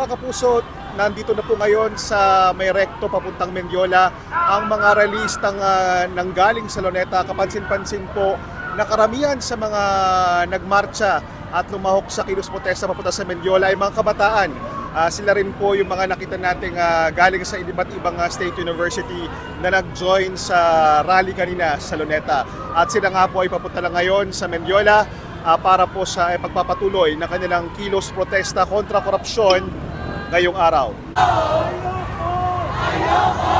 Mga kapuso, nandito na po ngayon sa may rekto papuntang Mendiola ang mga realistang nanggaling sa Luneta. Kapansin-pansin po na karamihan sa mga nagmarcha at lumahok sa kilos protesta papunta sa Mendiola ay mga kabataan. Sila rin po yung mga nakita nating galing sa iba't ibang state university na nag-join sa rally kanina sa Luneta. At sila nga po ay papunta lang ngayon sa Mendiola para po sa pagpapatuloy ng kanilang kilos protesta kontra korupsyon ngayong araw. Ayoko! Ayoko!